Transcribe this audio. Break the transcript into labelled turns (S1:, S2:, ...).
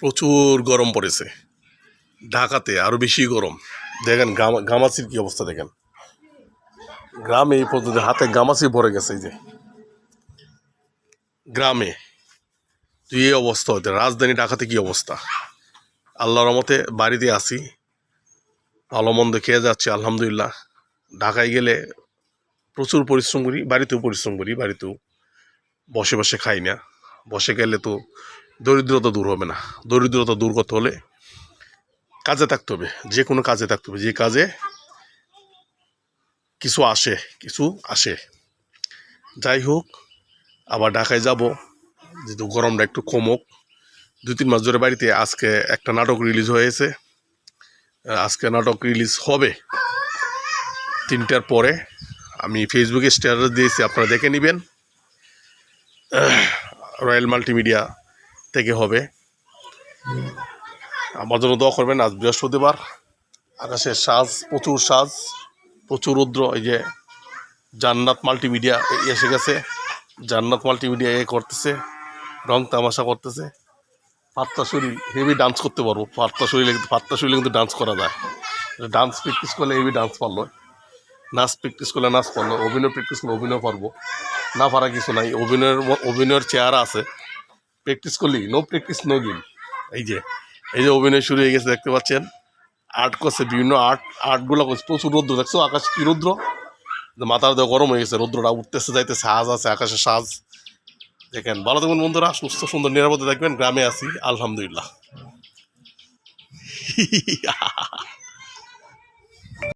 S1: প্রচুর গরম পড়েছে ঢাকাতে, আরো বেশি গরম। দেখেন গামাচির কি অবস্থা, দেখেন গ্রামে এই পর্যন্ত হাতে গামাচি ভরে গেছে। এই যে গ্রামে তুই এই অবস্থা হতে, রাজধানী ঢাকাতে কি অবস্থা। আল্লাহর রহমতে বাড়িতে আসি, ভালো মন্দ খেয়ে যাচ্ছে আলহামদুলিল্লাহ। ঢাকায় গেলে প্রচুর পরিশ্রম করি, বাড়িতেও পরিশ্রম করি, বাড়িতেও বসে বসে খাই না। বসে গেলে তো দরিদ্রতা দূর হবে না। দরিদ্রতা দূর করতে হলে কাজে থাকতে হবে, যে কোনো কাজে থাকতে হবে, যে কাজে কিছু আসে। যাই হোক, আবার ঢাকায় যাব, যেহেতু গরমটা একটু কমুক। 2-3 মাস ধরে বাড়িতে। আজকে একটা নাটক রিলিজ হয়েছে, আজকে নাটক রিলিজ হবে 3টার পরে। আমি ফেসবুকে স্ট্যাটাস দিয়েছি, আপনারা দেখে নেবেন। রয়্যাল মাল্টিমিডিয়া থেকে হবে। আমার জন্য দোয়া করবেন। আজ বৃহস্পতিবার, আকাশের সাজ, প্রচুর রৌদ্র। এই যে জান্নাত মাল্টিমিডিয়া এসে গেছে। জান্নাত মাল্টিমিডিয়া করতেছে, রং তামাশা করতেছে। পাত্তা শরীর, হেভি ডান্স করতে পারবো। পাত্তা শরীরে কিন্তু ডান্স করা যায়। ডান্স প্র্যাকটিস করলে হেভি ডান্স পারলো, নাচ প্র্যাকটিস করলে নাচ পারলো, অভিনয় প্র্যাকটিস করলে অভিনয় পারবো। না পারা কিছু নাই, অভিনয়ের চেহারা আছে। প্র্যাকটিস করলেই, নো প্র্যাকটিস নো গেম। এই যে অভিনয় শুরু হয়ে গেছে, দেখতে পাচ্ছেন। আর্ট করছে, বিভিন্ন আর্টগুলো করছে। প্রচুর রৌদ্র, দেখছো আকাশ কি রৌদ্র, মাথার দেওয়া গরম হয়ে গেছে। রৌদ্রটা উঠতেছে যাইতেছে, সাজ আছে আকাশের সাজ। দেখেন, ভালো থাকবেন বন্ধুরা, সুস্থ সুন্দর নিরাপদে থাকবেন। গ্রামে আছি আলহামদুলিল্লাহ।